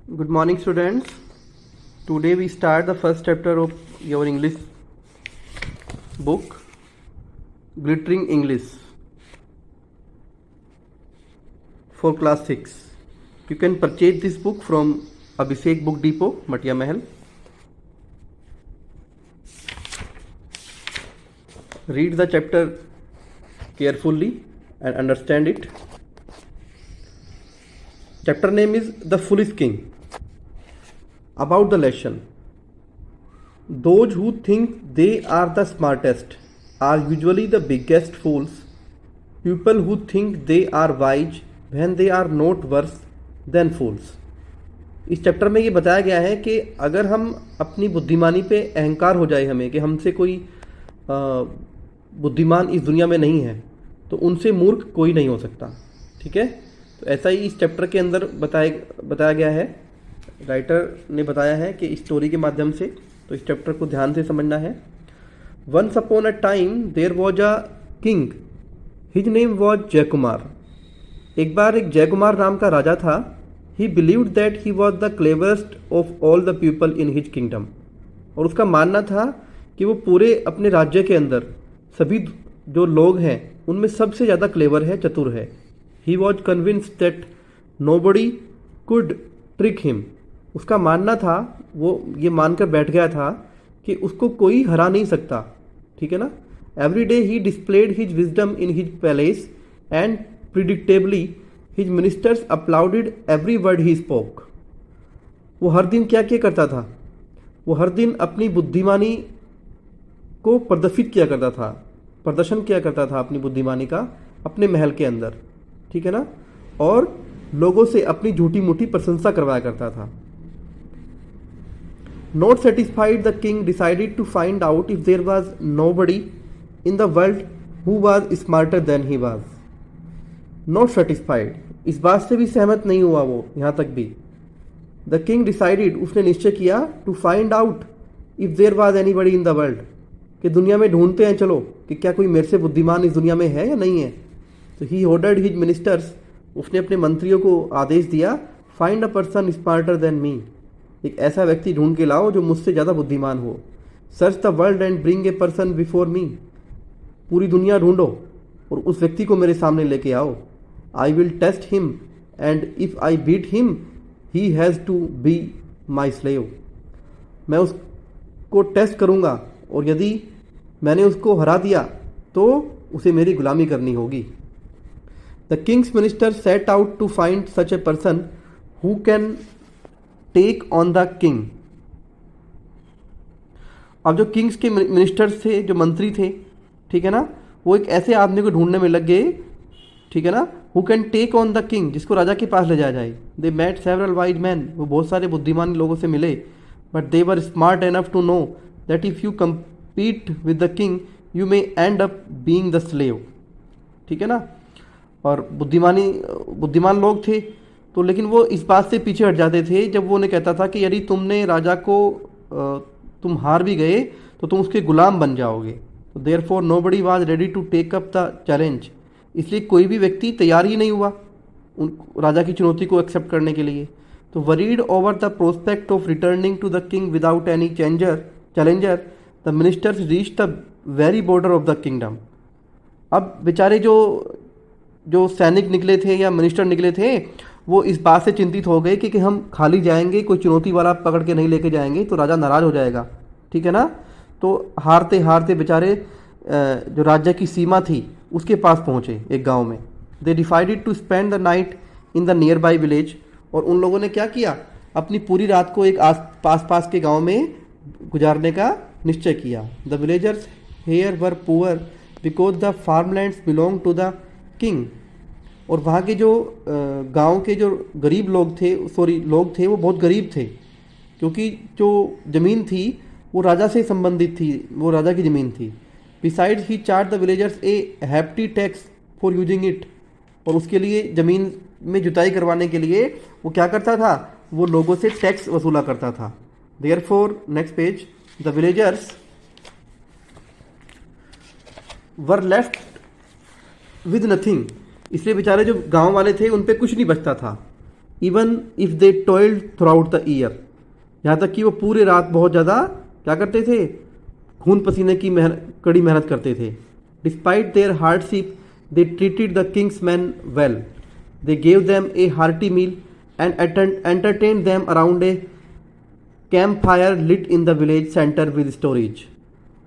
Good morning, students. Today we start the first chapter of your English book, Glittering English, for class 6. You can purchase this book from Abhishek Book Depot, Matia Mahal. Read the chapter carefully and understand it. Chapter name is The Foolish King. About the lesson. Those who think they are the smartest are usually the biggest fools. People who think they are wise when they are not worse than fools. इस chapter में ये बताया गया है कि अगर हम अपनी बुद्धिमानी पे अहंकार हो जाए हमें कि हमसे कोई बुद्धिमान इस दुनिया में नहीं है, तो उनसे मूर्ख कोई नहीं हो सकता. ठीक है, तो ऐसा ही इस चैप्टर के अंदर बताया गया है. राइटर ने बताया है कि इस स्टोरी के माध्यम से, तो इस चैप्टर को ध्यान से समझना है. Once upon a time there was a king, his name was Jaykumar. एक बार एक जयकुमार नाम का राजा था. He believed that he was the cleverest of all the people in his kingdom. और उसका मानना था कि वो पूरे अपने राज्य के अंदर सभी जो लोग हैं उनमें सबसे ज़्यादा क्लेवर है, चतुर है. He was convinced that nobody could trick him. उसका मानना था, वो ये मानकर बैठ गया था कि उसको कोई हरा नहीं सकता. ठीक है ना. Every day he displayed his wisdom in his palace and predictably his ministers applauded every word he spoke. वो हर दिन क्या क्या करता था, वो हर दिन अपनी बुद्धिमानी को प्रदर्शित किया करता था, प्रदर्शन किया करता था अपनी बुद्धिमानी का अपने महल के अंदर. ठीक है ना. और लोगों से अपनी झूठी मूठी प्रशंसा करवाया करता था. Not satisfied the king decided to find out if there was nobody in the world who was smarter than he was. Not satisfied, इस बात से भी सहमत नहीं हुआ वो यहाँ तक भी. द किंग डिसाइडेड, उसने निश्चय किया, to find out if there was anybody in the world, कि दुनिया में ढूंढते हैं चलो कि क्या कोई मेरे से बुद्धिमान इस दुनिया में है या नहीं है. तो ही ऑर्डर्ड हिज मिनिस्टर्स, उसने अपने मंत्रियों को आदेश दिया, find a person smarter than me, एक ऐसा व्यक्ति ढूंढ के लाओ जो मुझसे ज़्यादा बुद्धिमान हो. Search the world and bring a person before me, पूरी दुनिया ढूंढो और उस व्यक्ति को मेरे सामने लेके आओ. I will test him and if I beat him he has to be my slave. मैं उसको टेस्ट करूँगा और यदि मैंने उसको हरा दिया तो उसे मेरी गुलामी करनी होगी. The king's minister set out to find such a person who can take on the king. अब जो किंग्स के मिनिस्टर्स थे, जो मंत्री थे, ठीक है ना, वो एक ऐसे आदमी को ढूंढने में लग गए. ठीक है ना. Who can take on the king, जिसको राजा के पास ले जाया जाए. They met several wise men, वो बहुत सारे बुद्धिमान लोगों से मिले. But they were smart enough to know that if you compete with the king, you may end up being the slave. ठीक है ना. और बुद्धिमान लोग थे तो, लेकिन वो इस बात से पीछे हट जाते थे जब वो उन्हें कहता था कि यदि तुमने राजा को तुम हार भी गए तो तुम उसके गुलाम बन जाओगे. तो therefore nobody was ready to take up the challenge, इसलिए कोई भी व्यक्ति तैयार ही नहीं हुआ उन राजा की चुनौती को एक्सेप्ट करने के लिए. तो worried over the prospect of returning to the king without any challenger the ministers reach the very border of the kingdom. अब बेचारे जो सैनिक निकले थे या मिनिस्टर निकले थे, वो इस बात से चिंतित हो गए कि हम खाली जाएंगे, कोई चुनौती वाला पकड़ के नहीं लेके जाएंगे तो राजा नाराज़ हो जाएगा. ठीक है ना. तो हारते हारते बेचारे जो राज्य की सीमा थी उसके पास पहुँचे एक गांव में. They decided to spend the night in the nearby village. और उन लोगों ने क्या किया, अपनी पूरी रात को एक पास के गाँव में गुजारने का निश्चय किया. The villagers here were poor because the farmlands belong to the king. और वहाँ के जो गांव के जो गरीब लोग थे वो बहुत गरीब थे, क्योंकि जो ज़मीन थी वो राजा से संबंधित थी, वो राजा की ज़मीन थी. Besides he charge the villagers a hefty tax for using it. और उसके लिए ज़मीन में जुताई करवाने के लिए वो क्या करता था, वो लोगों से टैक्स वसूला करता था. Therefore next page, the villagers were left with nothing. इसलिए बेचारे जो गांव वाले थे उन पे कुछ नहीं बचता था. Even if they toiled through out the year, यहाँ तक कि वो पूरे रात बहुत ज़्यादा क्या करते थे, खून पसीने की कड़ी मेहनत करते थे. Despite their hardship they treated the king's man well. They gave them a hearty meal and entertain them around a campfire lit in the village centre with stories.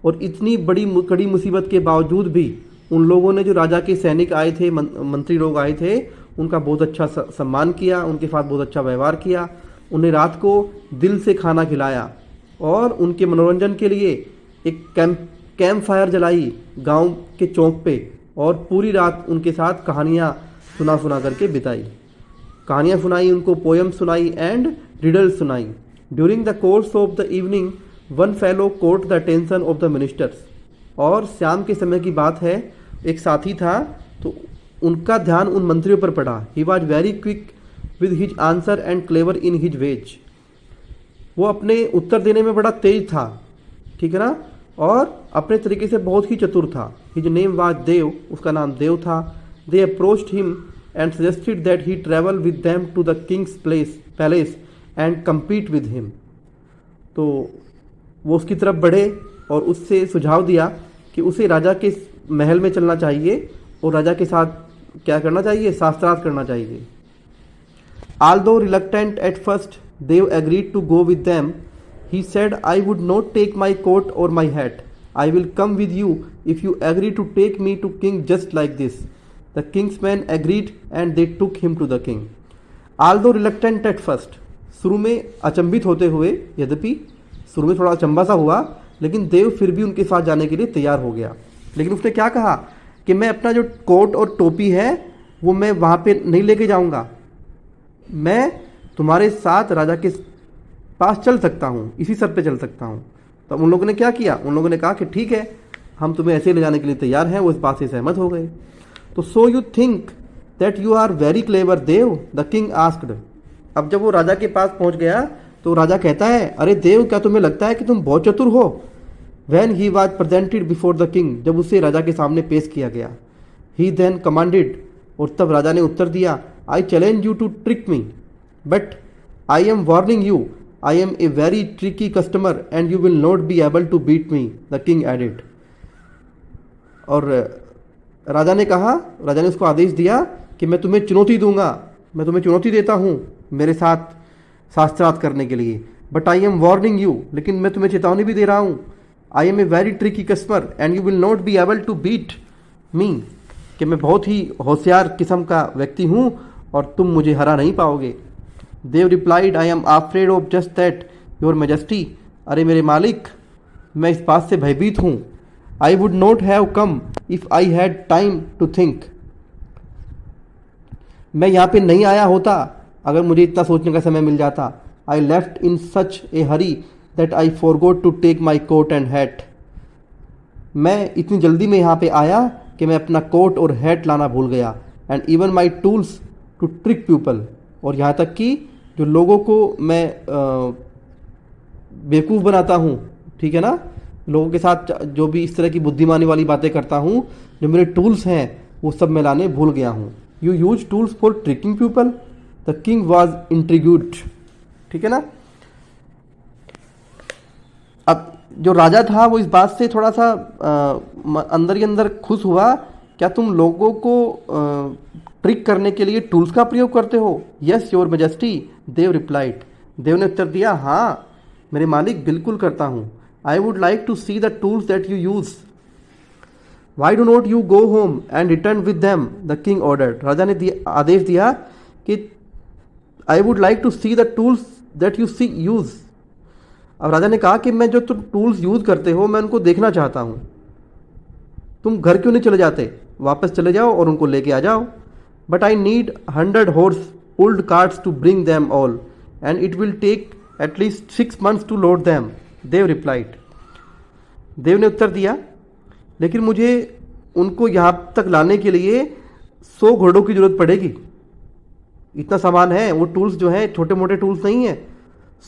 और इतनी बड़ी कड़ी मुसीबत के बावजूद भी उन लोगों ने, जो राजा के सैनिक आए थे, मंत्री लोग आए थे, उनका बहुत अच्छा सम्मान किया, उनके साथ बहुत अच्छा व्यवहार किया, उन्हें रात को दिल से खाना खिलाया और उनके मनोरंजन के लिए एक कैंप फायर जलाई गांव के चौक पे और पूरी रात उनके साथ कहानियाँ सुना करके बिताई. कहानियाँ सुनाई, उनको पोयम सुनाई एंड रिडल सुनाई. During the course of the evening one fellow caught the attention of the ministers. और शाम के समय की बात है, एक साथी था तो उनका ध्यान उन मंत्रियों पर पड़ा. He was very quick with his answer and clever in his veg. वो अपने उत्तर देने में बड़ा तेज था, ठीक है ना, और अपने तरीके से बहुत ही चतुर था. हिज नेम वाज देव, उसका नाम देव था. They approached him and suggested that he travel with them to the king's palace and compete with him. तो वो उसकी तरफ बढ़े और उससे सुझाव दिया कि उसे राजा के महल में चलना चाहिए और राजा के साथ क्या करना चाहिए, शास्त्रार्थ करना चाहिए. Although reluctant at first, Dev agreed to go with them. He said, I would not take my coat or my hat. I will come with you if you agree to take me to king just like this. The king's men agreed and they took him to the king. Although reluctant at first, शुरू में अचंभित होते हुए, यद्यपि शुरू में थोड़ा अचंभा सा हुआ, लेकिन देव फिर भी उनके साथ जाने के लिए तैयार हो गया. लेकिन उसने क्या कहा कि मैं अपना जो कोट और टोपी है वो मैं वहाँ पे नहीं लेके जाऊँगा, मैं तुम्हारे साथ राजा के पास चल सकता हूँ, इसी सर पे चल सकता हूँ. तो उन लोगों ने क्या किया, उन लोगों ने कहा कि ठीक है, हम तुम्हें ऐसे ले जाने के लिए तैयार हैं. वो इस बात से सहमत हो गए. तो so you think that you are very clever Dev, the king asked. अब जब वो राजा के पास पहुँच गया तो राजा कहता है, अरे देव, क्या तुम्हें लगता है कि तुम बहुत चतुर हो. When he was presented before the king, जब उसे राजा के सामने पेश किया गया. ही देन कमांडेड, और तब राजा ने उत्तर दिया, I challenge you to trick me, but I am warning you, I am a very tricky customer and you will not be able to beat me, the king added. और राजा ने उसको आदेश दिया कि मैं तुम्हें चुनौती दूंगा, मैं तुम्हें चुनौती देता हूँ मेरे साथ शास्त्रार्थ करने के लिए. But I am warning you, लेकिन मैं तुम्हें चेतावनी भी दे रहा हूँ. I am a very tricky customer and you will not be able to beat me, कि मैं बहुत ही होशियार किस्म का व्यक्ति हूँ और तुम मुझे हरा नहीं पाओगे. Dev replied, I am afraid of just that your majesty. अरे मेरे मालिक, मैं इस बात से भयभीत हूँ. I would not have come if I had time to think. मैं यहाँ पे नहीं आया होता अगर मुझे इतना सोचने का समय मिल जाता. I left in such a hurry that I forgot to take my coat and hat. मैं इतनी जल्दी में यहाँ पे आया कि मैं अपना कोट और हैट लाना भूल गया. And even my tools to trick people, और यहाँ तक कि जो लोगों को मैं बेवकूफ़ बनाता हूँ, ठीक है ना, लोगों के साथ जो भी इस तरह की बुद्धिमानी वाली बातें करता हूँ, जो मेरे टूल्स हैं वो सब मैं लाने भूल गया हूँ. You use tools for tricking people, the king was intrigued. ठीक है ना. अब जो राजा था वो इस बात से थोड़ा सा अंदर ही अंदर खुश हुआ. क्या तुम लोगों को ट्रिक करने के लिए टूल्स का प्रयोग करते हो? Yes your majesty, Dev replied. Dev ने उत्तर दिया, हाँ मेरे मालिक, बिल्कुल करता हूँ. I would like to see the tools that you use. Why do not you go home and return with them, the king ordered. राजा ने आदेश दिया कि I would like to see the tools that you see use. अब राजा ने कहा कि मैं जो तुम टूल्स यूज करते हो मैं उनको देखना चाहता हूँ. तुम घर क्यों नहीं चले जाते, वापस चले जाओ और उनको लेके आ जाओ. But I need 100 horse pulled carts to bring them all and it will take at least 6 months to load them, Dev replied. Dev ने उत्तर दिया, लेकिन मुझे उनको यहाँ तक लाने के लिए 100 घोड़ों की जरूरत पड़ेगी. इतना सामान है, वो टूल्स जो हैं छोटे मोटे टूल्स नहीं है,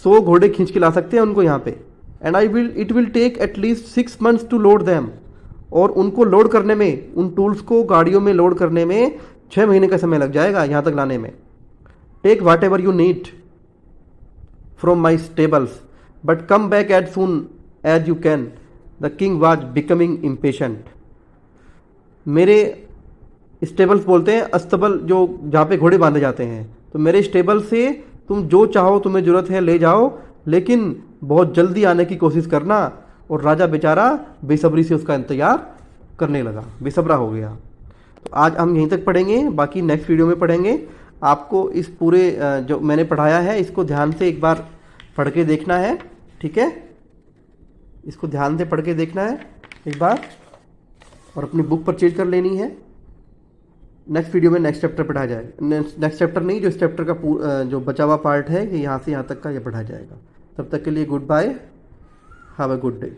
100 घोड़े खींच के ला सकते हैं उनको यहाँ पे. And it will take at least 6 months to load them, और उनको लोड करने में, उन टूल्स को गाड़ियों में लोड करने में 6 महीने का समय लग जाएगा यहाँ तक लाने में. Take whatever you need from my stables but come back as soon as you can. The king was becoming impatient. मेरे स्टेबल्स बोलते हैं अस्तबल, जो जहाँ पे घोड़े बांधे जाते हैं, तो मेरे स्टेबल से तुम जो चाहो, तुम्हें ज़रूरत है ले जाओ, लेकिन बहुत जल्दी आने की कोशिश करना। और राजा बेचारा बेसब्री से उसका इंतज़ार करने लगा, बेसब्रा हो गया। तो आज हम यहीं तक पढ़ेंगे, बाकी नेक्स्ट वीडियो में पढ़ेंगे। आपको इस पूरे जो मैंने पढ़ाया है इसको ध्यान से एक बार पढ़ के देखना है, ठीक है? इसको ध्यान से पढ़ के देखना है एक बार और अपनी बुक परचेज कर लेनी है। नेक्स्ट वीडियो में नेक्स्ट चैप्टर पढ़ाया जाएगा। नेक्स्ट चैप्टर नहीं, जो इस चैप्टर का जो बचा हुआ पार्ट है, कि यहाँ से यहाँ तक का ये पढ़ाया जाएगा। तब तक के लिए goodbye, have a good day.